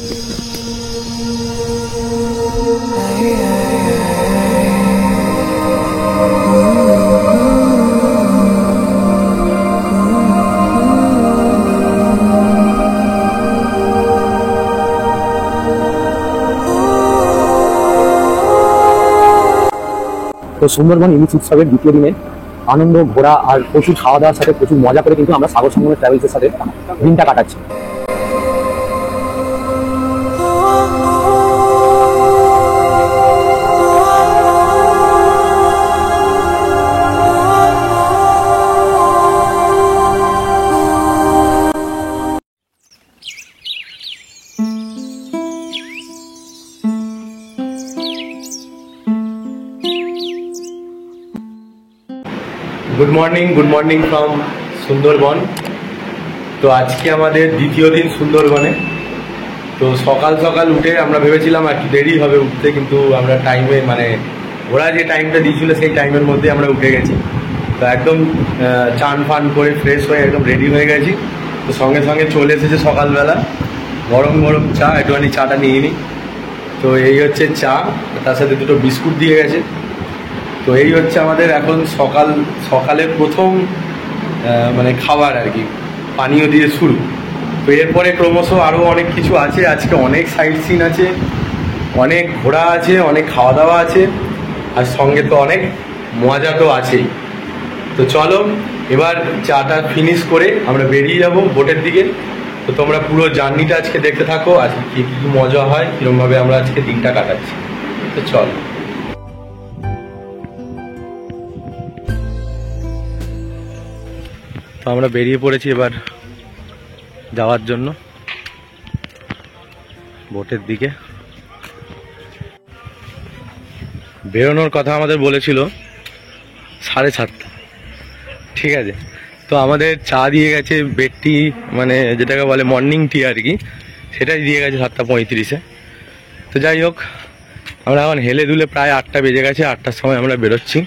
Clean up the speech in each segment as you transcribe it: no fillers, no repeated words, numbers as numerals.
তো সুন্দরবন ইলিশ উৎসবের দ্বিতীয় দিনে আনন্দ, ঘোরা আর প্রচুর খাওয়া দাওয়ার সাথে প্রচুর মজা করে কিন্তু আমরা সাগর সংগম ট্রাভেলসের সাথে দিনটা কাটাচ্ছি। Good morning from Sundarban. তো আজকে আমাদের দ্বিতীয় দিন সুন্দরবনে। তো সকাল সকাল উঠে আমরা ভেবেছিলাম একটু দেরি হবে উঠতে, কিন্তু আমরা টাইমে মানে ওরা যে টাইমটা দিয়েছিল সেই টাইমের মধ্যে আমরা উঠে গেছি। তো একদম চান ফান করে ফ্রেশ হয়ে একদম রেডি হয়ে গেছি। তো সঙ্গে সঙ্গে চলে এসেছে সকালবেলা গরম গরম চা, একটুখানি চাটা নিয়ে নিই। তো এই হচ্ছে চা, তার সাথে দুটো বিস্কুট দিয়ে গেছে। তো এই হচ্ছে আমাদের এখন সকালের প্রথম মানে খাবার আর কি, পানীয় দিয়ে শুরু। তো এরপরে ক্রমশ আরও অনেক কিছু আছে। আজকে অনেক সাইট সিন আছে, অনেক ঘোরা আছে, অনেক খাওয়া দাওয়া আছে, আর সঙ্গে তো অনেক মজা তো আছেই। তো চলো এবার চাটা ফিনিশ করে আমরা বেরিয়ে যাব বোটের দিকে। তো তোমরা পুরো জার্নিটা আজকে দেখতে থাকো, আজকে কী কী মজা হয়, কীরকমভাবে আমরা আজকে দিনটা কাটাচ্ছি। তো চলো। তো আমরা বেরিয়ে পড়েছি এবার যাওয়ার জন্য বোটের দিকে। বেরোনোর কথা আমাদের বলেছিল 7:30, ঠিক আছে। তো আমাদের চা দিয়ে গেছে বেড টি, মানে যেটাকে বলে মর্নিং টি আর কি, সেটাই দিয়ে গেছে 7:35-এ। তো যাই হোক, আমরা এখন হেলে দুলে প্রায় 8টা বেজে গেছে। 8টার সময় আমরা বেরোচ্ছি।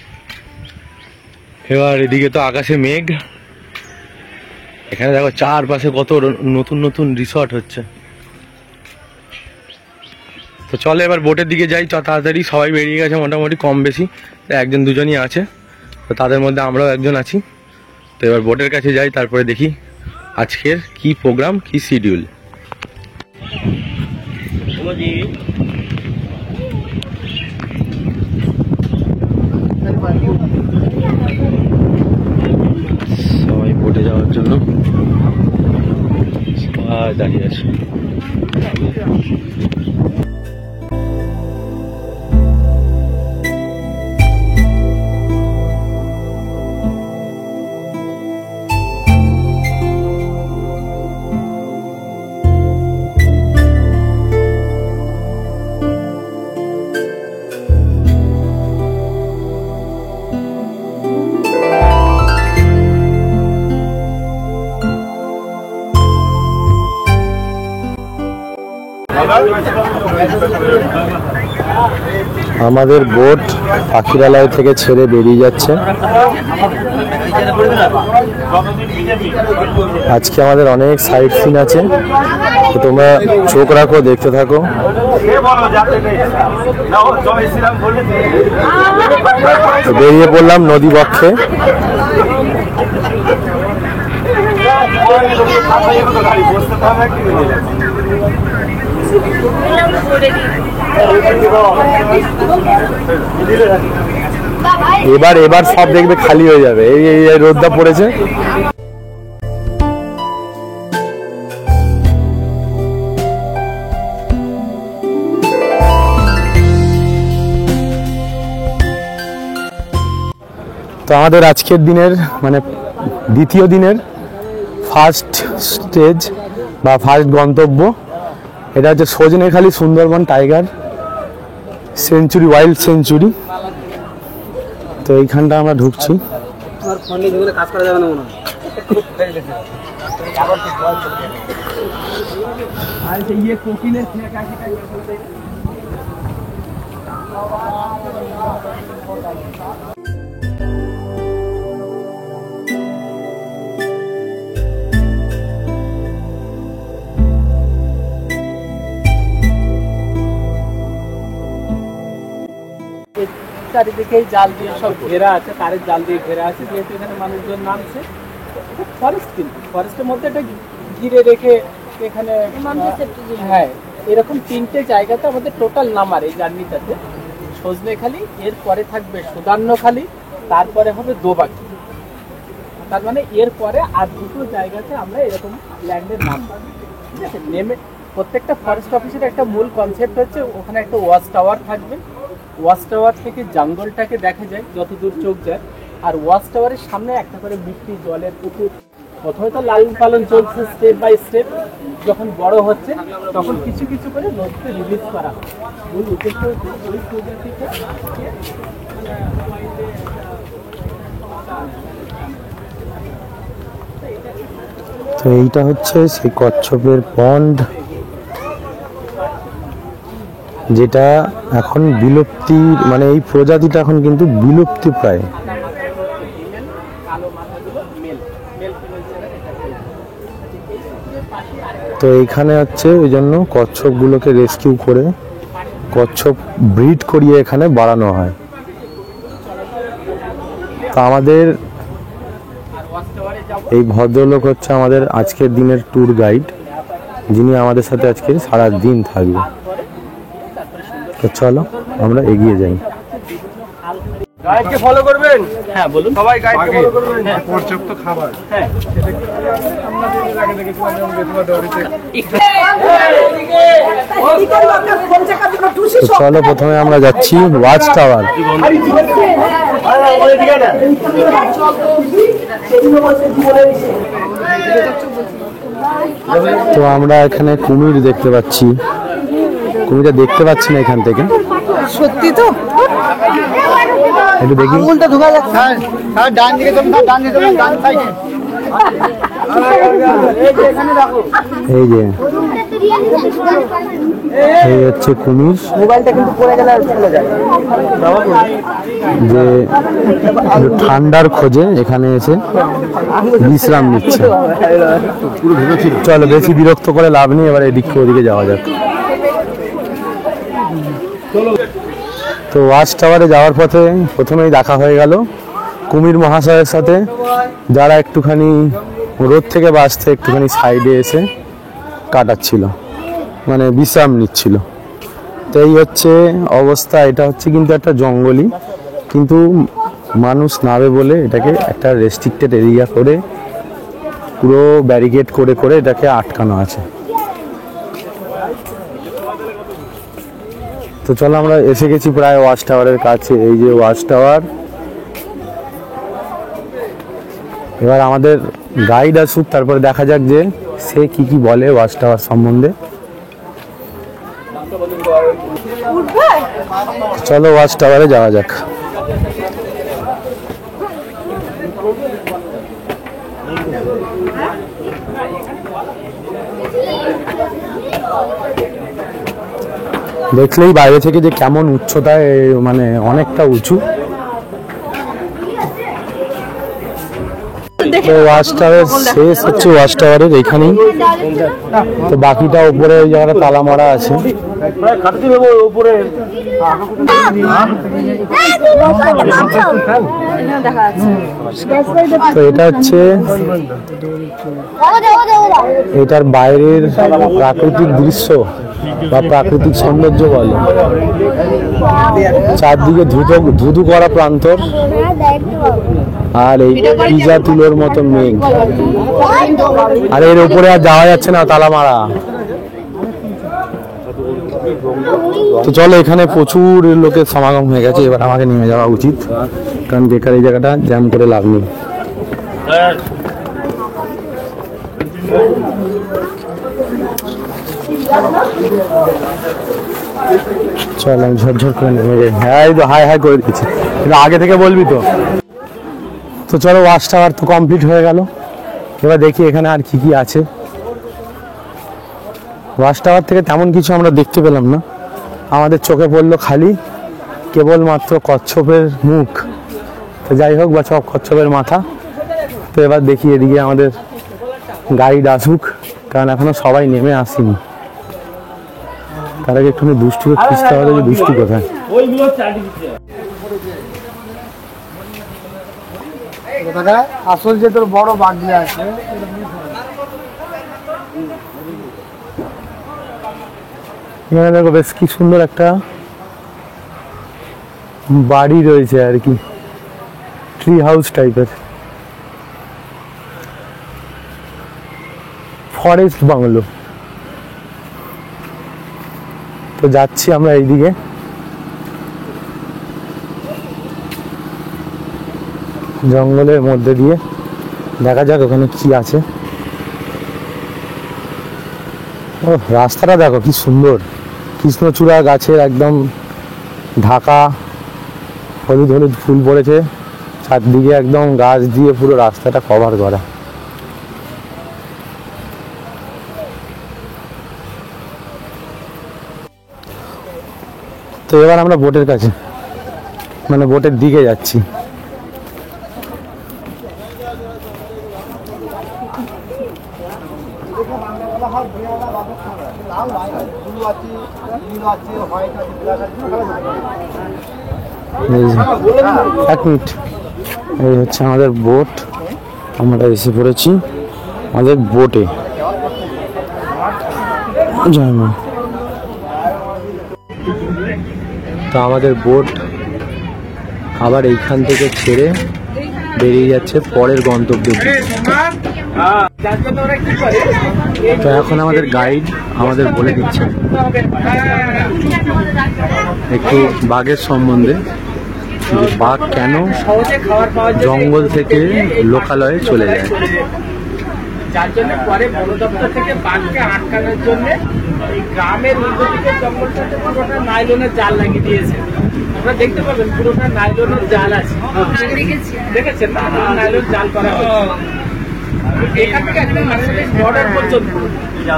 এবার এদিকে তো আকাশে মেঘ, এখানে দেখো চারপাশে কত নতুন নতুন রিসর্ট হচ্ছে। তো চলে এবার বোটের দিকে যাই তাড়াতাড়ি। সবাই বেরিয়ে গেছে মোটামুটি, কম বেশি একজন দুজনই আছে, তো তাদের মধ্যে আমরাও একজন আছি। তো এবার বোটের কাছে যাই, তারপরে দেখি আজকের কি প্রোগ্রাম, কি শিডিউল। সবাই বোটে যাওয়ার জন্য সবাই দাঁড়িয়ে আছে। আমাদের বোট পাখিরালয় থেকে ছেড়ে বেরিয়ে যাচ্ছে। আজকে আমাদের অনেক সাইট সিন আছে, তো তোমরা চোখ রাখো, দেখতে থাকো। বেরিয়ে পড়লাম নদী বক্ষে। এবার সব দেখবে খালি হয়ে যাবে, এই রোদটা পড়েছে। তো আমাদের আজকের দিনের মানে দ্বিতীয় দিনের ফার্স্ট স্টেজ বা ফার্স্ট গন্তব্য, এটা হচ্ছে Sajnekhali Sundarban tiger century, wild century. তো এইখানটা আমরা ঢুকছি। চারিদিকেই জাল দিয়ে সব ঘেরা আছে, তারের জাল দিয়ে ঘেরা আছে, যেহেতু এখানে মানুষজন নামছে। ফরেস্ট, কিন্তু ফরেস্টের মধ্যে এটা ঘিরে রেখে এখানে হ্যাঁ এরকম 3টে জায়গাতে আমাদের টোটাল নামার এই জার্নিটাতে। সজনেখালি, এরপরে থাকবে সুদান্নখালি, তারপরে হবে দোবাকি। তার মানে এরপরে আর 2টো জায়গাতে আমরা এরকম ল্যান্ডের নাম পাবো, ঠিক আছে। নেমে প্রত্যেকটা ফরেস্ট অফিসের একটা মূল কনসেপ্ট হচ্ছে ওখানে একটা ওয়াচ টাওয়ার থাকবে। ওয়াচ টাওয়ার থেকে জঙ্গলটাকে দেখা যায় যতদূর চোখ যায়, আর ওয়াচ টাওয়ারের সামনে একটা করে মিষ্টি জলের পুকুর। প্রথমে তো লালন পালন চলছে স্টেপ বাই স্টেপ, যখন বড় হচ্ছে তখন কিছু কিছু করে নদীতে রিলিজ করা হয়। মূল উদ্দেশ্য হচ্ছে ওই প্রজাতিকে তো এইটা হচ্ছে সেই কচ্ছপের পন্ড, যেটা এখন বিলুপ্তি, মানে এই প্রজাতিটা এখন কিন্তু বিলুপ্তি প্রায়। কালো মাথাগুলো মেল মেল ফিমেল ছেড়ে তো এইখানে হচ্ছে ওই জন্য কচ্ছপগুলোকে রেস্কিউ করে কচ্ছপ ব্রিড করিয়ে এখানে বাড়ানো হয়। তো আমাদের এই ভদ্রলোক হচ্ছে আমাদের আজকের দিনের ট্যুর গাইড, যিনি আমাদের সাথে আজকে সারা দিন থাকবে। তো চলো আমরা এগিয়ে যাই। গাইডকে ফলো করবেন? হ্যাঁ বলুন। সবাই গাইডকে ফলো করবেন। পর্যাপ্ত খাবার হ্যাঁ তো চলো প্রথমে আমরা যাচ্ছি ওয়াচ টাওয়ার। তো আমরা এখানে কুমির দেখতে পাচ্ছি, কুমিরটা দেখতে পাচ্ছি না এখান থেকে। সত্যি তো একটু দেখি। আঙুলটা ঢোকা যাচ্ছে। হ্যাঁ ডান দিকে তুমি ডান দিকে তুমি ডান সাইডে এই যে এই হচ্ছে কুমির, মোবাইলটা কিন্তু পড়ে গেলে আর চলে যায়। যে একটু ঠান্ডার খোঁজে এখানে এসে বিশ্রাম নিচ্ছে। চলো বেশি বিরক্ত করে লাভ নেই, এবার এদিক ওদিকে যাওয়া যাক। তো ওয়াচ টাওয়ারে যাওয়ার পথে প্রথমেই দেখা হয়ে গেল কুমির মহাশয়ের সাথে, যারা একটুখানি রোদ থেকে বাঁচতে একটুখানি সাইডে এসে কাটাচ্ছিল, মানে বিশ্রাম নিচ্ছিল। তো এই হচ্ছে অবস্থা। এটা হচ্ছে কিন্তু একটা জঙ্গলই, কিন্তু মানুষ নাবে বলে এটাকে একটা রেস্ট্রিক্টেড এরিয়া করে পুরো ব্যারিকেড করে করে এটাকে আটকানো আছে। তো চলো আমরা এসে গেছি প্রায় ওয়াচ টাওয়ারের কাছে। এই যে ওয়াচ টাওয়ার। এবার আমাদের গাইড আসুক, তারপরে দেখা যাক যে সে কি কি বলে ওয়াচ টাওয়ার সম্বন্ধে। চলো ওয়াচ টাওয়ারে যাওয়া যাক। দেখলেই বাইরে থেকে যে কেমন উচ্চতায়, মানে অনেকটা উঁচু। তো ওয়াচ টাওয়ার শেষ হচ্ছে ওয়াচ টাওয়ারের এইখানেই। তো বাকিটা উপরে ওই জায়গাটা তালা মারা আছে। তো এটা হচ্ছে এটার বাইরের প্রাকৃতিক দৃশ্য বা প্রাকৃতিক সৌন্দর্য বলে। চারদিকে ধুধু করা প্রান্তর, আর এই পিজা তুলোর মতো মেঘ, আর এর উপরে আর যাওয়া যাচ্ছে না, তালা মারা। তো চলো, এখানে প্রচুর লোকের সমাগম হয়ে গেছে, এবার আমাকে নেমে যাওয়া উচিত, কারণ বেকার এই জায়গাটা জ্যাম করে লাভ নেই। চল আমি ঝরঝর করে নেমে যাই। হ্যাঁ এই তো হাই হাই করে দিচ্ছি, কিন্তু আগে থেকে বলবি তো। তো চলো ওয়াচ টাওয়ার তো কমপ্লিট হয়ে গেল, এবার দেখি এখানে আর কি কি আছে। ওয়াচ টাওয়ার থেকে তেমন কিছু আমরা দেখতে পেলাম না, আমাদের চোখে পড়লো খালি কেবলমাত্র কচ্ছপের মুখ। তো যাই হোক, বা সব কচ্ছপের মাথা। তো এবার দেখি এদিকে আমাদের গাইড আসুক, কারণ এখনো সবাই নেমে আসেনি। তার আগে একটু দুষ্টুকে খুঁজতে হবে যে দুষ্টু কোথায়। দাদা আসল যে তোর বড় বাগলি আছে এখানে দেখো বেশ কি সুন্দর একটা বাড়ি রয়েছে আর কি, ট্রি হাউস টাইপের, ফরেস্ট বাংলো। তো যাচ্ছি আমরা এইদিকে, জঙ্গলের মধ্যে দিয়ে, দেখা যাক ওখানে কি আছে। ও রাস্তাটা দেখো কি সুন্দর, কৃষ্ণচূড়া গাছের একদম ঢাকা, হলুদ হলুদ ফুল পড়েছে চারদিকে, একদম গাছ দিয়ে পুরো রাস্তাটা কভার করা। তো এবার আমরা বোটের কাছে, মানে বোটের দিকে যাচ্ছি। এক মিনিট, এই হচ্ছে আমাদের বোট, আমরা এসে পড়েছি আমাদের বোটে। জয় মা। তো আমাদের বোট আবার এইখান থেকে ছেড়ে বেরিয়ে যাচ্ছে পরের গন্তব্যে। তো এখন আমাদের গাইড আমাদের বলে দিচ্ছে একটু বাঘের সম্বন্ধে, যে বাঘ কেন জঙ্গল থেকে লোকালয়ে চলে যায়। যার জন্য পরে বন দপ্তর থেকে বাঘকে আটকানোর জন্য এই গ্রামের উন্নতিকে জঙ্গলটাতে পুরোটা নাইলনের জাল লাগিয়ে দিয়েছে। আপনারা দেখতে পাবেন পুরোটা নাইলনের জাল আছে, দেখেছেন না? নাইলন জাল করা হয়েছে এখান থেকে একদম বর্ডার পর্যন্ত,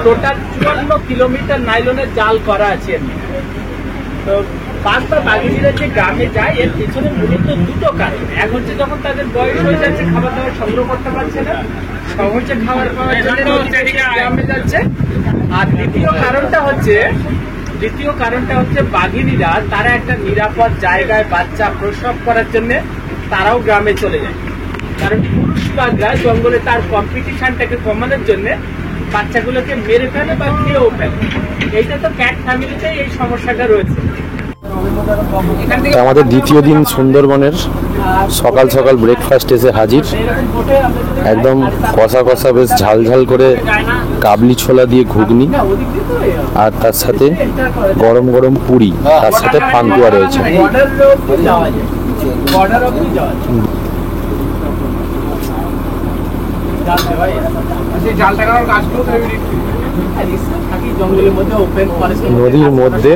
টোটাল 54 কিলোমিটার নাইলনের জাল করা আছে। তো বাঘ বা বাঘিনীরা যে গ্রামে যায় এর পিছনে মূলত দুটো কারণ। এক হচ্ছে যখন তাদের বয়স হয়ে যাচ্ছে, খাবার দাবার সংগ্রহ করতে পারছে না, সহজে খাবার পাওয়ার জন্য গ্রামে যাচ্ছে। আর দ্বিতীয় কারণটা হচ্ছে বাঘিনীরা তারা একটা নিরাপদ জায়গায় বাচ্চা প্রসব করার জন্য তারাও গ্রামে চলে যায়। কারণ পুরুষ বাঘরা জঙ্গলে তার কম্পিটিশনটাকে কমানোর জন্য বাচ্চাগুলোকে মেরে ফেলে বা খেয়েও ফেলে। এইটা তো ক্যাট ফ্যামিলিতে এই সমস্যাটা রয়েছে। আমাদের দ্বিতীয় দিন সুন্দরবনের সকাল সকাল ব্রেকফাস্ট এসে হাজির, একদম কষা কষা বেশ ঝাল ঝাল করে কাবলি ছোলা দিয়ে ঘুগনি, আর তার সাথে গরম গরম পুরি, তার সাথে পান্তুয়া রয়েছে। নদীর মধ্যে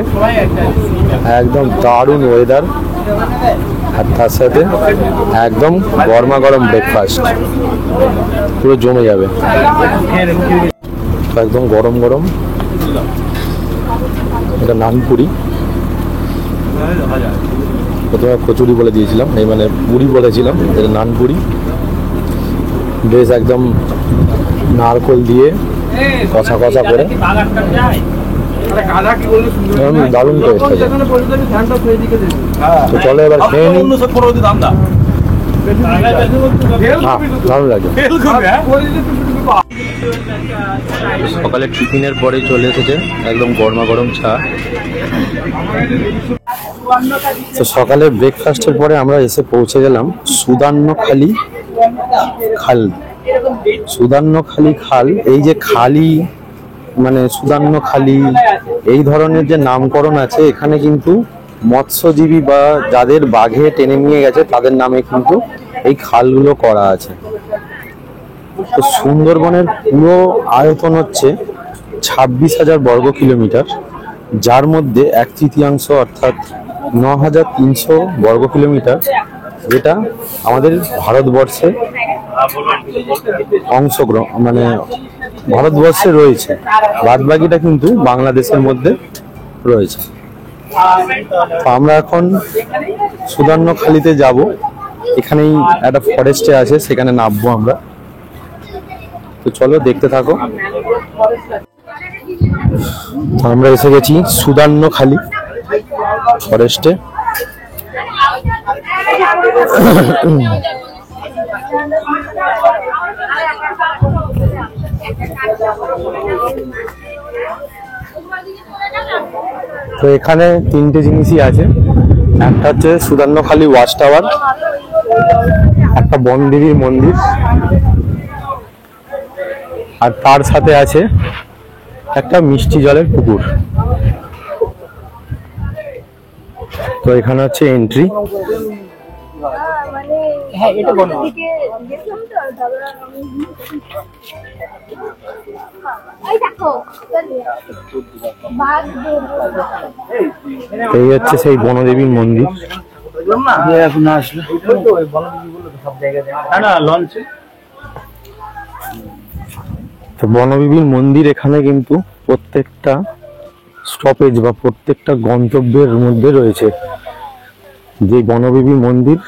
একদম দারুণ ওয়েদার, আর তার সাথে একদম গরমা গরম ব্রেকফাস্ট, পুরো জমে যাবে। একদম গরম গরম, এটা নানপুরি, প্রথমে কচুরি বলে দিয়েছিলাম, এই মানে পুরি বলেছিলাম, এটা নানপুরি, বেশ একদম নারকোল দিয়ে কষা কষা করে, দারুণ টেস্ট আছে। তো চলো এবার খেয়ে নিই। হ্যাঁ, দারুণ লাগে। সকালে টিফিনের পরে চলে এসেছে একদম গরমা গরম চা। তো সকালে ব্রেকফাস্টের পরে আমরা এসে পৌঁছে গেলাম সুদান্নখালি খাল। সুদান্নখালি খাল, এই যে খালি মানে সুদান্নখালি এই ধরনের যে নামকরণ আছে এখানে কিন্তু মৎস্যজীবী বা যাদের বাঘে টেনে নিয়ে গেছে তাদের নামে কিন্তু এই খালগুলো করা আছে। তো সুন্দরবনের পুরো আয়তন হচ্ছে 26,000 বর্গ কিলোমিটার, যার মধ্যে 1/3 অর্থাৎ 9,300 বর্গ কিলোমিটার যেটা আমাদের ভারতবর্ষে অংশগ্রহণ মানে ভারতবর্ষে রয়েছে, বাদবাকিটা কিন্তু বাংলাদেশের মধ্যে রয়েছে। তো আমরা এখন সুদান্নখালিতে যাব, এখানেই একটা ফরেস্টে আছে, সেখানে নামবো আমরা। তো চলো দেখতে থাকো। আমরা এসে গেছি সুদান্নখালি ফরেস্টে। তো এখানে তিনটে জিনিসই আছে, একটা হচ্ছে সুদান্নখালি ওয়াচ টাওয়ার, একটা বনদেবীর মন্দির, আর তার সাথে আছে একটা মিষ্টি জলের পুকুর। তো এখানে হচ্ছে এন্ট্রি। হ্যাঁ এটা বলো। এই হচ্ছে সেই বনদেবীর মন্দির। এখন আসলে তো বনদেবীর মন্দির এখানে কিন্তু প্রত্যেকটা স্টপেজ বা প্রত্যেকটা গন্তব্যের মধ্যে রয়েছে। যে বনদেবী মন্দির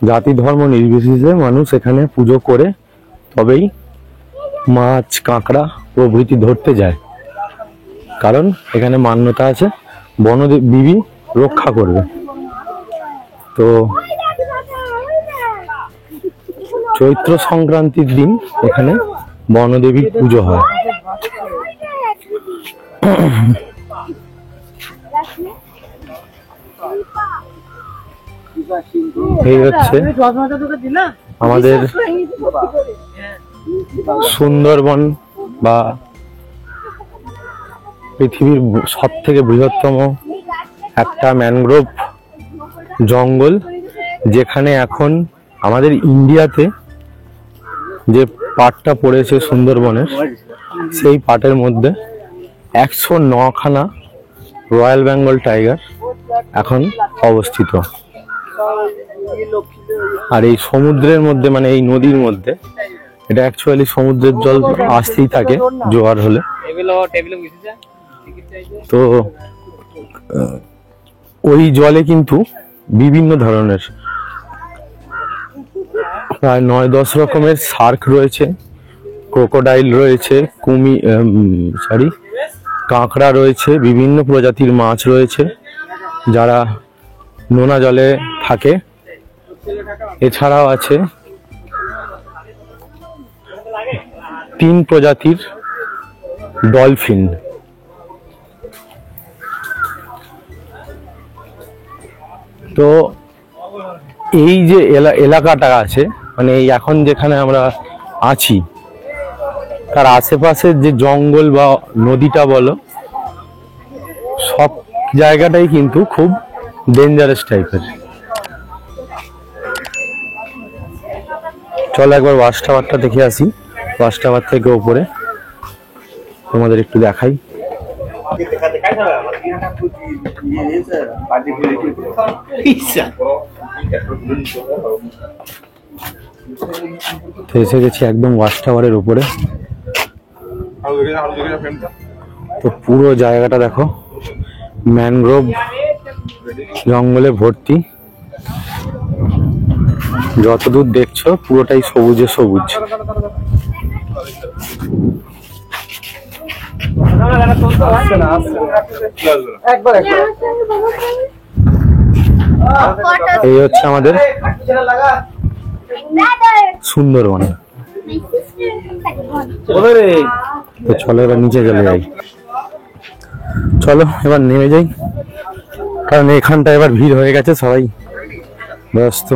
জাতি ধর্ম নির্বিশেষে মানুষ এখানে পুজো করে তবেই মাছ কাঁকড়া প্রভৃতি ধরতে যায়, কারণ এখানে মান্যতা আছে বনদেবী রক্ষা করবে। তো চৈত্র সংক্রান্তির দিন এখানে বনদেবীর পুজো হয়। এই হচ্ছে আমাদের সুন্দরবন বা পৃথিবীর সব থেকে বৃহত্তম একটা ম্যানগ্রোভ জঙ্গল, যেখানে এখন আমাদের ইন্ডিয়াতে যে পার্টটা পড়েছে সুন্দরবনের, সেই পার্টের মধ্যে 109খানা রয়্যাল বেঙ্গল টাইগার এখন অবস্থিত। আর এই সমুদ্রের মধ্যে মানে এই নদীর মধ্যে, এটা অ্যাকচুয়ালি সমুদ্রের জল আসতেই থাকে জোয়ার হলে। তো ওই জলে কিন্তু বিভিন্ন ধরনের প্রায় 9-10 রকমের শার্ক রয়েছে, ক্রোকোডাইল রয়েছে, কাঁকড়া রয়েছে, বিভিন্ন প্রজাতির মাছ রয়েছে যারা নোনা জলে থাকে। এছাড়াও আছে 3 প্রজাতির ডলফিন। তো এই যে এলাকাটা আছে, মানে এই এখন যেখানে আমরা আছি তার আশেপাশের যে জঙ্গল বা নদীটা বলো, সব জায়গাটাই কিন্তু খুব ডেঞ্জারাস টাইপের। চলো একবার ওয়াচ টাওয়ারটা দেখে আসি। ওয়াচ টাওয়ার থেকে উপরে তোমাদের একটু দেখাই। এসে গেছি একদম ওয়াচ টাওয়ারের উপরে। তো পুরো জায়গাটা দেখো ম্যানগ্রোভ জঙ্গলে ভর্তি। যতদূর দেখছো পুরোটাই সবুজে সবুজ। এই হচ্ছে আমাদের সুন্দরবন। তো চলো এবার নিচে চলে যাই। চলো এবার নেমে যাই, কারণ এখানটা এবার ভিড় হয়ে গেছে, সবাই ব্যস্ত।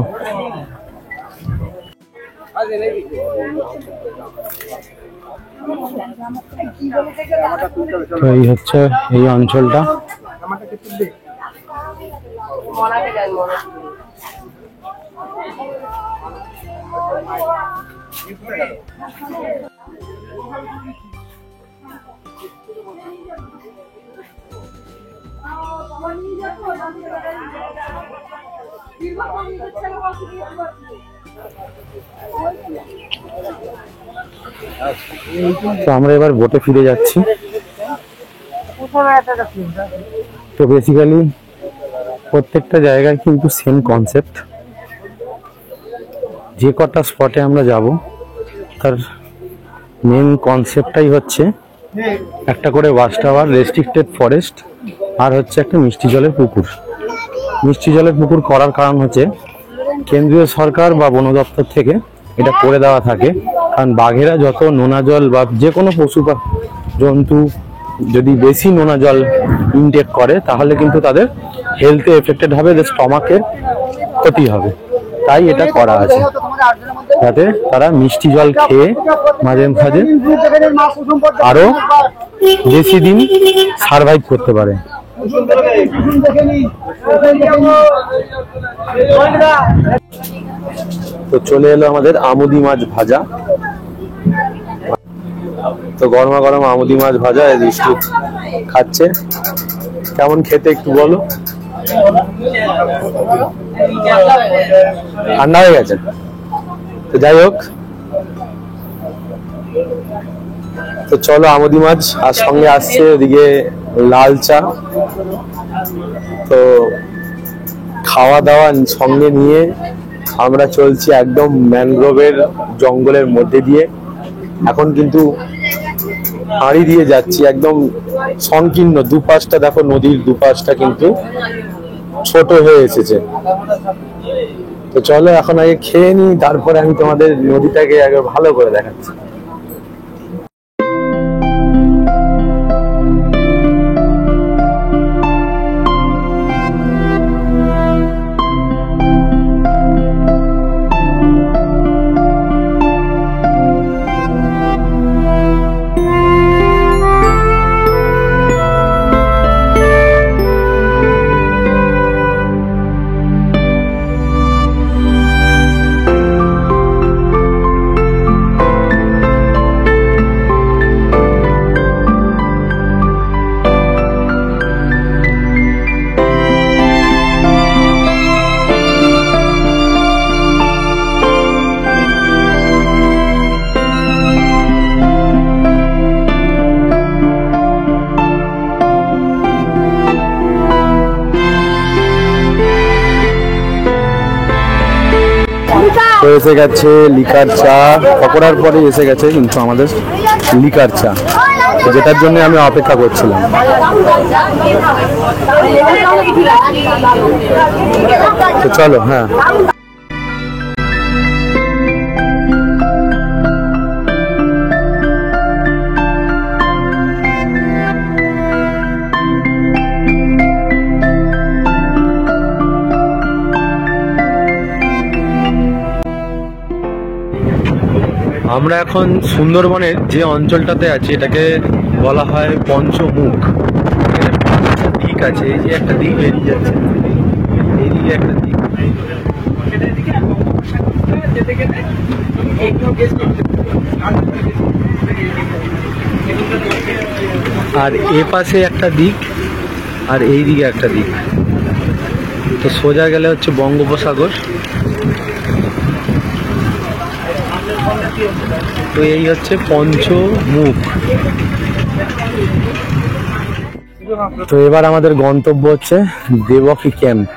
তো এই হচ্ছে এই অঞ্চলটা। তো আমরা এবার বোটে ফিরে যাচ্ছি। তো বেসিক্যালি প্রত্যেকটা জায়গায় কিন্তু সেম কনসেপ্ট। যে কটা স্পটে আমরা যাব তার মেন কনসেপ্টটাই হচ্ছে একটা করে ওয়াচ টাওয়ার, রেস্ট্রিক্টেড ফরেস্ট, আর হচ্ছে একটা মিষ্টি জলের পুকুর। মিষ্টি জলের পুকুর করার কারণ হচ্ছে কেন্দ্রীয় সরকার বা বন দপ্তর থেকে এটা করে দেওয়া থাকে, কারণ বাঘেরা যত নোনা জল বা যে কোনো পশু জন্তু যদি বেশি নোনা জল ইনটেক করে তাহলে কিন্তু তাদের হেলথে এফেক্টেড হবে, স্টমাকে ক্ষতি হবে। তাই এটা করা আছে যাতে তারা মিষ্টি জল খেয়ে মাঝে মাঝে আরো বেশি দিন সার্ভাইভ করতে পারে। তো চলে এলো আমাদের আমুদি মাছ ভাজা। তো গরমা গরম আমুদি মাছ ভাজা দৃষ্টি খাচ্ছে। কেমন খেতে একটু বলো? ঠান্ডা হয়ে গেছে। তো যাই হোক, তো চলো আমুদি মাছ আর সঙ্গে আসছে ওদিকে লাল চা। তো খাওয়া দাওয়া সঙ্গে নিয়ে আমরা চলছি একদম ম্যানগ্রোভের জঙ্গলের মধ্যে দিয়ে। এখন কিন্তু হাঁড়ি দিয়ে যাচ্ছি, একদম সংকীর্ণ দুপাশটা দেখো, নদীর দুপাশটা কিন্তু ছোট হয়ে এসেছে। তো চলো এখন আগে খেয়ে নিই, তারপরে আমি তোমাদের নদীটাকে আগে ভালো করে দেখাচ্ছি। তো এসে গেছে লিকার চা, পকোড়ার পরে এসে গেছে কিন্তু আমাদের লিকার চা, যেটার জন্য আমি অপেক্ষা করছিলাম। তো চলো, হ্যাঁ আমরা এখন সুন্দরবনের যে অঞ্চলটাতে আছি এটাকে বলা হয় পঞ্চমুখ। এখানে 5টা দিক আছে, এই যে একটা দিক বেরিয়ে যাচ্ছে, এইদিকে একটা দিক, আর এ পাশে একটা দিক, আর এই দিকে একটা দিক। তো সোজা গেলে হচ্ছে বঙ্গোপসাগর। তো এই হচ্ছে পঞ্চমুখ। তো এবার আমাদের গন্তব্য হচ্ছে দেবকী ক্যাম্প।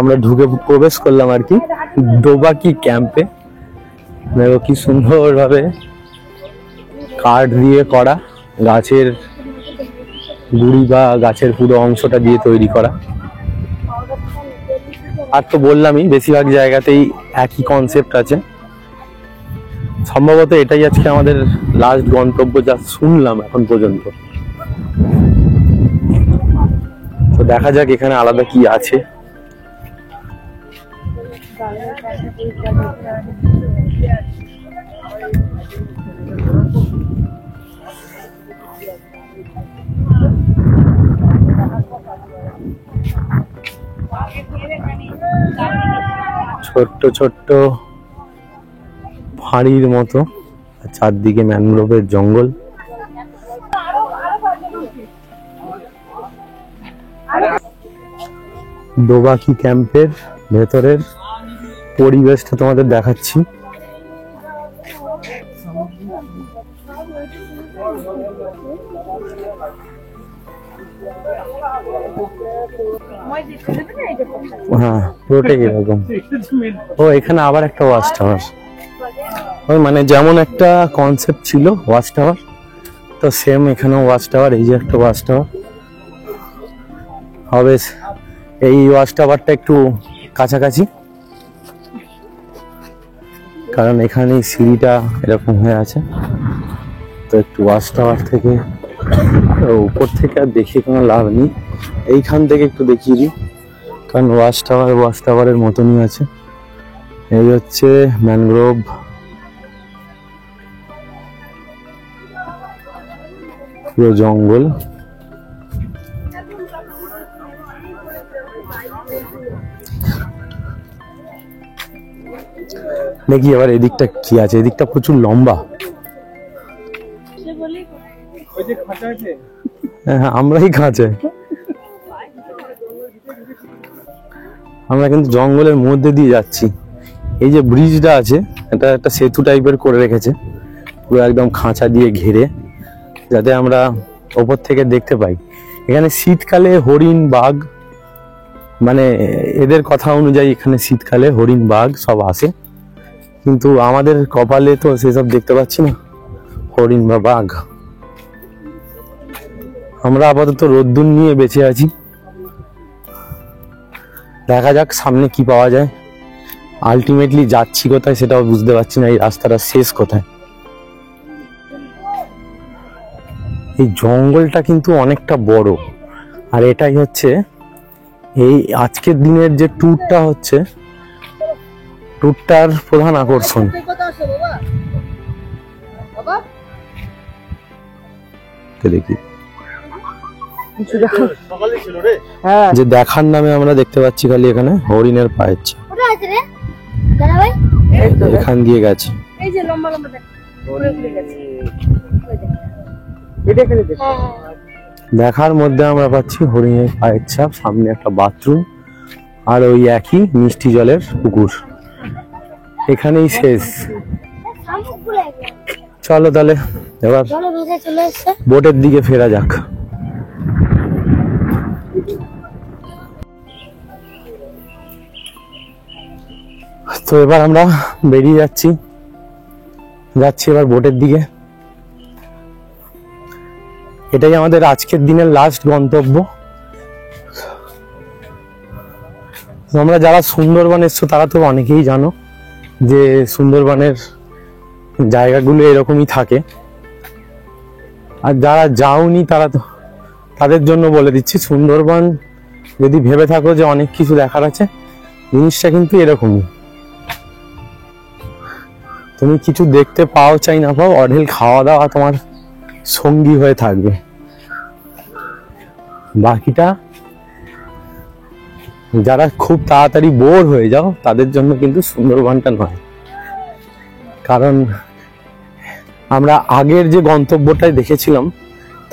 আমরা ঢুকে প্রবেশ করলাম আর কি দেবকী ক্যাম্পে। দেখো কি সুন্দর ভাবে কাঠ দিয়ে করা, গাছের গুড়ি বা গাছের পুরো অংশটা দিয়ে তৈরি করা। আর তো বললামই বেশিরভাগ জায়গাতেই একই কনসেপ্ট আছে। সম্ভবত এটাই আজকে আমাদের লাস্ট গন্তব্য যা শুনলাম এখন পর্যন্ত। তো দেখা যাক এখানে আলাদা কি আছে। ছোট্ট ছোট্ট ফাঁড়ির মতো, চারদিকে ম্যানগ্রোভের জঙ্গল। দেবকী ক্যাম্পের ভেতরের পরিবেশটা তোমাদের দেখাচ্ছি। হ্যাঁ পুরোটাই এরকম। ও এখানে আবার একটা ওয়াচ টাওয়ার, ওই মানে যেমন একটা কনসেপ্ট ছিল ওয়াচ টাওয়ার, তো সেম এখানেও ওয়াচ টাওয়ার। এই যে একটা ওয়াচ টাওয়ার হবে, এই ওয়াচ টাওয়ারটা একটু কাছাকাছি, কারণ এখানে সিঁড়িটা এরকম হয়ে আছে। তো একটু ওয়াচ টাওয়ার থেকে উপর থেকে আর দেখিয়ে কোনো লাভ নেই, এইখান থেকে একটু দেখিয়ে দিই, কারণ ওয়াচ টাওয়ারের মতনই আছে। এই হচ্ছে ম্যানগ্রোভ, পুরো জঙ্গল। দেখি এবার এদিকটা কি আছে, এদিকটা প্রচুর লম্বা। হ্যাঁ, আমরাই খাঁচে। আমরা কিন্তু জঙ্গলের মধ্যে দিয়ে যাচ্ছি। এই যে ব্রিজটা আছে, এটা একটা সেতু টাইপের করে রেখেছে, পুরো একদম খাঁচা দিয়ে ঘিরে, যাতে আমরা ওপর থেকে দেখতে পাই। এখানে শীতকালে হরিণ, বাঘ, মানে এদের কথা অনুযায়ী এখানে শীতকালে হরিণ, বাঘ সব আসে, কিন্তু আমাদের কপালে তো সেসব দেখতে পাচ্ছি না, হরিণ বা বাঘ। আমরা আপাতত রোদ্দুর নিয়ে বেঁচে আছি, দেখা যাক সামনে কি পাওয়া যায়। আলটিমেটলি যাচ্ছি কোথায় সেটাও বুঝতে পারছি না, এই রাস্তাটা শেষ কোথায়। এই জঙ্গলটা কিন্তু অনেকটা বড়, আর এটাই হচ্ছে এই আজকের দিনের যে ট্যুরটা হচ্ছে, ট্যুরটার প্রধান আকর্ষণ। দেখি যে দেখার নামে আমরা দেখতে পাচ্ছি খালি এখানে হরিণের পায়ের ছাপ, এখান দিয়ে গেছে। দেখার মধ্যে আমরা পাচ্ছি হরিণের পায়ের ছাপ, সামনে একটা বাথরুম, আর ওই একই মিষ্টি জলের পুকুর। এখানেই শেষ। চলো তাহলে এবার বোটের দিকে ফেরা যাক। তো এবার আমরা বেরিয়ে যাচ্ছি এবার বোটের দিকে। এটাই আমাদের আজকের দিনের লাস্ট গন্তব্য। তোমরা যারা সুন্দরবন এসছো তারা তো অনেকেই জানো যে সুন্দরবনের জায়গাগুলো এরকমই থাকে, আর যারা যাওনি তারা তো তাদের জন্য বলে দিচ্ছি, সুন্দরবন যদি ভেবে থাকো যে অনেক কিছু দেখার আছে, জিনিসটা কিন্তু এরকমই। তুমি কিছু দেখতে পাও চাই না পাও, অঢেল খাওয়া দাওয়া তোমার সঙ্গী হয়ে থাকবে। বাকিটা যারা খুব তাড়াতাড়ি বোর হয়ে যাও তাদের জন্য কিন্তু সুন্দরবনটা নয়, কারণ আমরা আগের যে গন্তব্যটায় দেখেছিলাম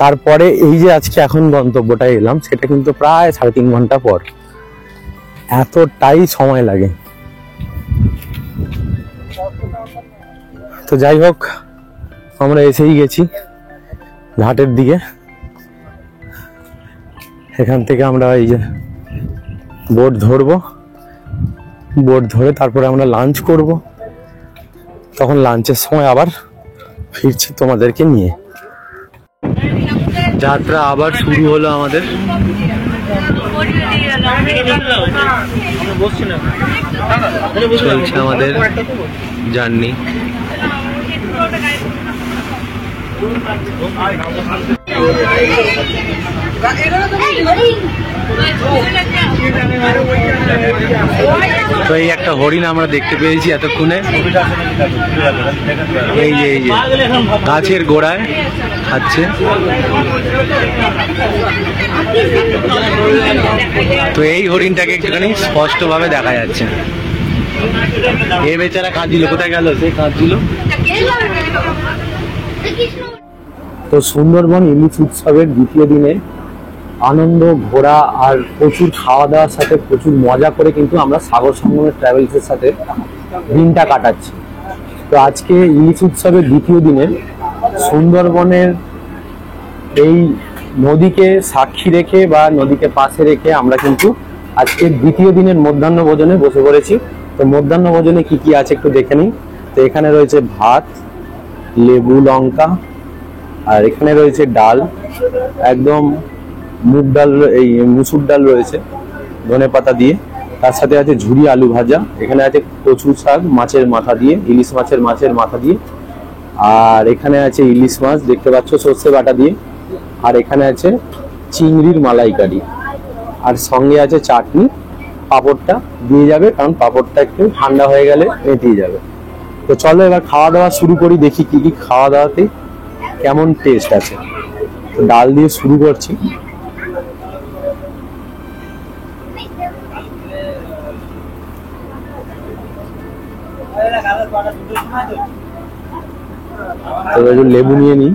তারপরে এই যে আজকে এখন গন্তব্যটায় এলাম, সেটা কিন্তু প্রায় 3.5 ঘন্টা পর। এতটাই সময় লাগে। তো যাই হোক, আমরা এসেই গেছি ঘাটের দিকে। এখান থেকে আমরা এই যে বোট ধরবো, বোট ধরে তারপরে আমরা লাঞ্চ করব, তখন লাঞ্চের সময় আবার ফিরছি তোমাদেরকে নিয়ে। যাত্রা আবার শুরু হলো আমাদের। চলছে আমাদের জার্নি। তো এই একটা হরিণ আমরা দেখতে পেয়েছি এতক্ষণে, এই যে গাছের গোড়ায় খাচ্ছে। তো এই হরিণটাকে একটুখানি স্পষ্ট ভাবে দেখা যাচ্ছে। এ বেচারা কাঁদছিল, কোথায় গেল সে কাঁদছিল। তো সুন্দরবন ইলিশ উৎসবের দ্বিতীয় দিনে আনন্দ, ঘোরা আর প্রচুর খাওয়া দাওয়ার সাথে প্রচুর মজা করে কিন্তু আমরা সাগর সঙ্গমের ট্রাভেলসের সাথে দিনটা কাটাচ্ছি। তো আজকে ইলিশ উৎসবের দ্বিতীয় দিনে সুন্দরবনের এই নদীকে সাক্ষী রেখে বা নদীকে পাশে রেখে আমরা কিন্তু আজকের দ্বিতীয় দিনের মধ্যাহ্ন ভোজনে বসে পড়েছি। তো মধ্যাহ্ন ভোজনে কি কি আছে একটু দেখে নিই। তো এখানে রয়েছে ভাত, লেবু, লঙ্কা, আর এখানে রয়েছে ডাল, একদম মুগ ডাল, এই মুসুর ডাল রয়েছে, ধনেপাতা দিয়ে, তার সাথে আছে ঝুরি আলু ভাজা, এখানে আছে কচু শাক মাছের মাথা দিয়ে, ইলিশ মাছের মাথা দিয়ে, আর এখানে আছে ইলিশ মাছ দেখতে পাচ্ছ সর্ষে বাটা দিয়ে, আর এখানে আছে চিংড়ির মালাইকারি, আর সঙ্গে আছে চাটনি। পাঁপড়টা দিয়ে যাবে, কারণ পাঁপড়টা একটু ঠান্ডা হয়ে গেলে নেতিয়ে যাবে। তো চলো এবার খাওয়া দাওয়া শুরু করি, দেখি কি কি খাওয়া দাওয়াতে কেমন টেস্ট আছে। তো ডাল দিয়ে শুরু করছি। তো একটু লেবু নিয়ে নিই।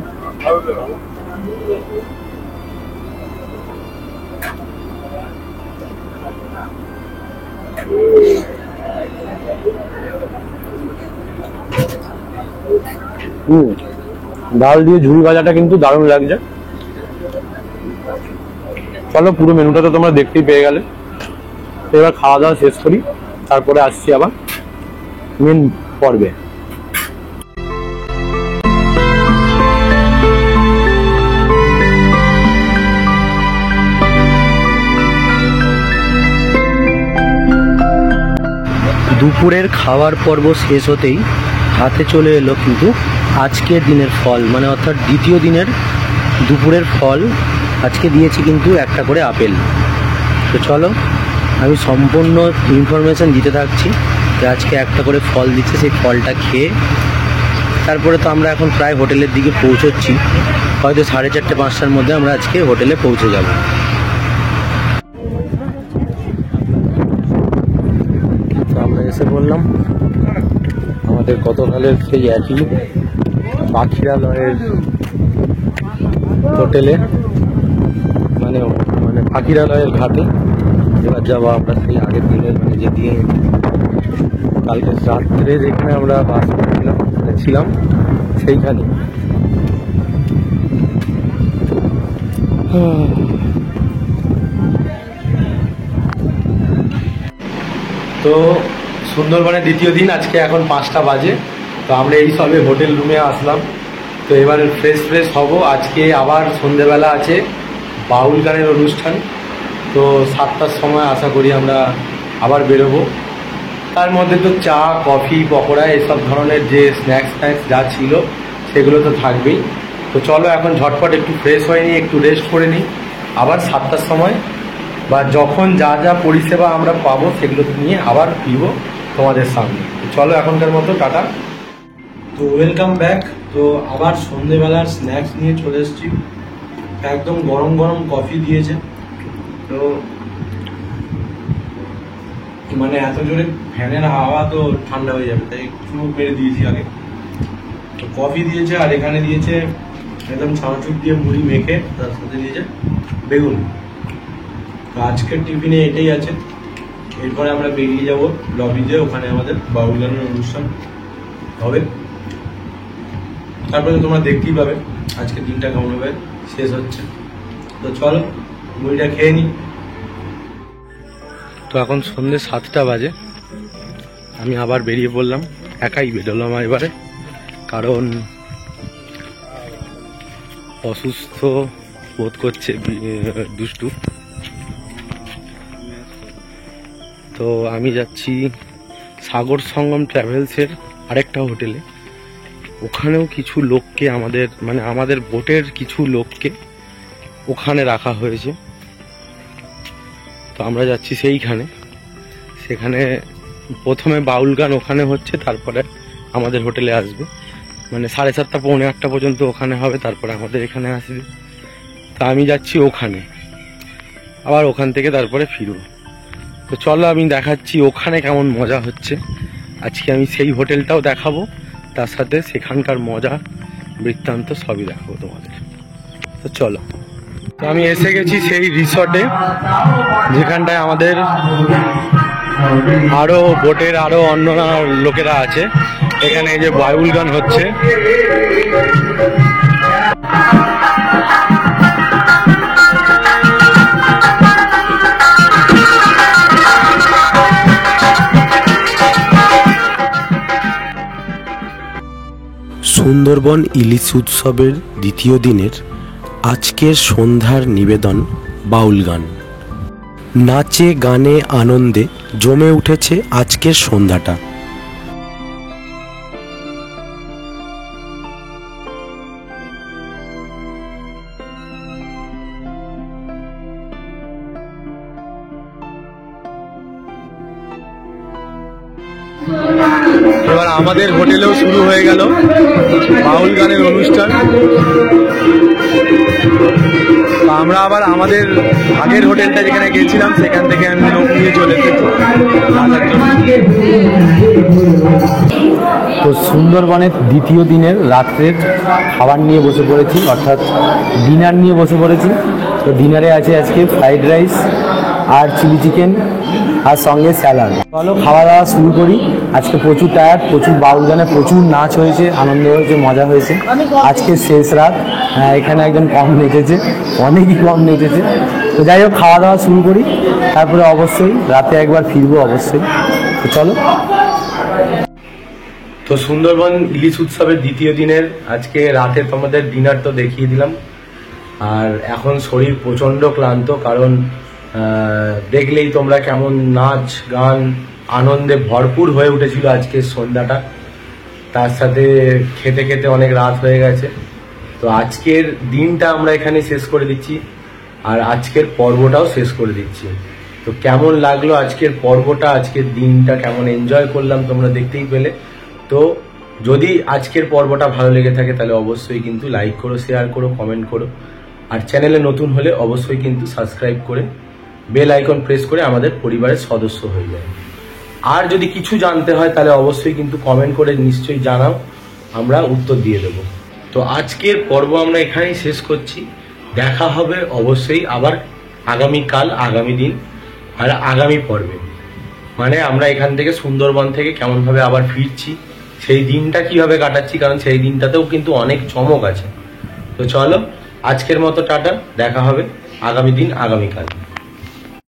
ডাল দিয়ে ঝুড়ি ভাজাটা কিন্তু দারুণ লাগছে। চলো পুরো মেনুটা তো তোমরা দেখতেই পেয়ে গেলে, এবার খাওয়া দাওয়া শেষ করি, তারপরে আসছি আবার মেন পর্বে। দুপুরের খাওয়ার পর্ব শেষ হতেই হাতে চলে এলো কিন্তু আজকের দিনের ফল, মানে অর্থাৎ দ্বিতীয় দিনের দুপুরের ফল। আজকে দিয়েছি কিন্তু একটা করে আপেল। তো চলো আমি সম্পূর্ণ ইনফরমেশান দিতে থাকছি যে আজকে একটা করে ফল দিচ্ছে, সেই ফলটা খেয়ে তারপরে তো আমরা এখন প্রায় হোটেলের দিকে পৌঁছচ্ছি, হয়তো 4:30-5টার মধ্যে আমরা আজকে হোটেলে পৌঁছে যাব। তো আমরা এসে বললাম আমাদের গতকালের সেই একই পাখিরালয়ের হোটেলে, মানে পাখিরালয়ের ঘাটে। এবার যাবো আমরা সেই আগের দিনের, মানে যেদিন কালকে রাত্রে যেখানে আমরা বাস ছিলাম সেইখানে। তো সুন্দরবনের দ্বিতীয় দিন, আজকে এখন 5টা বাজে। তো আমরা এই সবে হোটেল রুমে আসলাম। তো এবার ফ্রেশ হব। আজকে আবার সন্ধেবেলা আছে বাউল গানের অনুষ্ঠান। তো 7টার সময় আশা করি আমরা আবার বেরোবো। তার মধ্যে তো চা, কফি, পকোড়া এসব ধরনের যে স্ন্যাক্স যা ছিল সেগুলো তো থাকবেই। তো চলো এখন ঝটপট একটু ফ্রেশ হয়ে নিই, একটু রেস্ট করে নিই, আবার 7টার সময় বা যখন যা যা পরিষেবা আমরা পাবো সেগুলো নিয়ে আবার ফিরবো তোমাদের সামনে। চলো এখনকার মতো টাটা। তো ওয়েলকাম ব্যাক। তো আবার সন্ধেবেলার স্ন্যাক্স নিয়ে চলে এসেছি। একদম গরম গরম কফি দিয়েছে। তো মানে এত জোরে ফ্যানের হাওয়া তো ঠান্ডা হয়ে যাবে, তাই একটু মেরে দিয়েছি আগে। তো কফি দিয়েছে, আর এখানে দিয়েছে একদম চানাচুর দিয়ে মুড়ি মেখে, তার সাথে দিয়েছে বেগুন। তো আজকের টিফিনে এটাই আছে। এরপরে আমরা বেরিয়ে যাব লবিতে, ওখানে আমাদের বাউল গানের অনুষ্ঠান হবে। তারপরে তোমরা দেখতেই পাবে আজকের দিনটা কেমনভাবে শেষ হচ্ছে। তো চলো মুড়িটা খেয়ে নিই। তো এখন সন্ধ্যে 7টা বাজে, আমি আবার বেরিয়ে পড়লাম। একাই বেরোলাম এবারে, কারণ অসুস্থ বোধ করছে দুষ্টু। তো আমি যাচ্ছি সাগর সঙ্গম ট্রাভেলসের আরেকটা হোটেলে। ওখানেও কিছু লোককে আমাদের বোটের কিছু লোককে ওখানে রাখা হয়েছে। তো আমরা যাচ্ছি সেইখানে। সেখানে প্রথমে বাউল গান ওখানে হচ্ছে, তারপরে আমাদের হোটেলে আসবে। মানে 7:30 পৌনে 8টা পর্যন্ত ওখানে হবে, তারপরে আমাদের এখানে আসবে। তা আমি যাচ্ছি ওখানে, আবার ওখান থেকে তারপরে ফিরবো। তো চলো আমি দেখাচ্ছি ওখানে কেমন মজা হচ্ছে। আজকে আমি সেই হোটেলটাও দেখাবো, তার সাথে সেখানকার মজা বৃত্তান্ত সবই দেখাবো তোমাদের। তো চলো। তো আমি এসে গেছি সেই রিসর্টে, যেখানটায় আমাদের আরো বোটের আরো অন্য লোকেরা আছে। এখানে এই যে বাউল গান হচ্ছে। সুন্দরবন ইলিশ উৎসবের দ্বিতীয় দিনের আজকের সন্ধ্যার নিবেদন বাউল গান। নাচে গানে আনন্দে জমে উঠেছে আজকের সন্ধ্যাটা। এবার আমাদের হোটেলেও শুরু হয়ে গেল বাউল গানের অনুষ্ঠান। আমরা আবার আমাদের আগের হোটেলটা যেখানে গেছিলাম সেখান থেকে আমি লোক নিয়ে চলে এসেছি নাচার জন্য। তো সুন্দরবনের দ্বিতীয় দিনের রাত্রের খাবার নিয়ে বসে পড়েছি, অর্থাৎ ডিনার নিয়ে বসে পড়েছি। তো ডিনারে আছে আজকে ফ্রাইড রাইস আর চিলি চিকেন আর সঙ্গে স্যালাড। চলো খাওয়া দাওয়া শুরু করি। আজকে প্রচুর টায়ার্ড, প্রচুর বাউল গানে প্রচুর নাচ হয়েছে, আনন্দ হয়েছে, মজা হয়েছে। আজকে শেষ রাত, এখানে একজন কম নেচেছে, অনেকই কম নেচেছে। তো যাই হোক খাওয়া দাওয়া শুরু করি, তারপরে অবশ্যই রাতে একবার ফিরবো অবশ্যই। তো চলো। তো সুন্দরবন ইলিশ উৎসবের দ্বিতীয় দিনের আজকে রাতে তোমাদের ডিনার তো দেখিয়ে দিলাম। আর এখন শরীর প্রচণ্ড ক্লান্ত, কারণ দেখলেই তোমরা কেমন নাচ গান আনন্দে ভরপুর হয়ে উঠেছিল আজকের সন্ধ্যাটা। তার সাথে খেতে খেতে অনেক রাত হয়ে গেছে। তো আজকের দিনটা আমরা এখানে শেষ করে দিচ্ছি, আর আজকের পর্বটাও শেষ করে দিচ্ছি। তো কেমন লাগলো আজকের পর্বটা, আজকের দিনটা কেমন এনজয় করলাম তোমরা দেখতেই পেলে। তো যদি আজকের পর্বটা ভালো লেগে থাকে তাহলে অবশ্যই কিন্তু লাইক করো, শেয়ার করো, কমেন্ট করো। আর চ্যানেলে নতুন হলে অবশ্যই কিন্তু সাবস্ক্রাইব করে বেল আইকন প্রেস করে আমাদের পরিবারের সদস্য হয়ে যায়। আর যদি কিছু জানতে হয় তাহলে অবশ্যই কিন্তু কমেন্ট করে নিশ্চয়ই জানাও, আমরা উত্তর দিয়ে দেব। তো আজকের পর্ব আমরা এখানেই শেষ করছি। দেখা হবে অবশ্যই আবার আগামীকাল, আগামী দিন আর আগামী পর্বে। মানে আমরা এখান থেকে সুন্দরবন থেকে কেমনভাবে আবার ফিরছি, সেই দিনটা কিভাবে কাটাচ্ছি, কারণ সেই দিনটাতেও কিন্তু অনেক চমক আছে। তো চলো আজকের মতো টাটা, দেখা হবে আগামী দিন আগামীকাল।